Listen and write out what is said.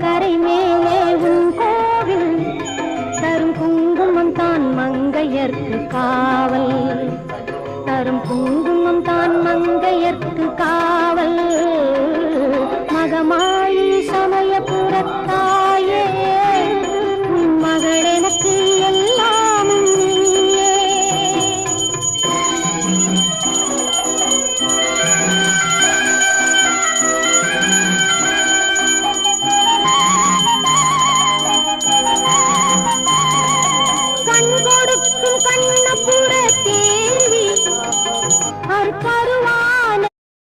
கரை மேலே உன் கோவில் தரும் குங்குமம் தான் மங்கையர்க்கு காவல் தரும் குங்குமம் தான் மங்கையர்க்கு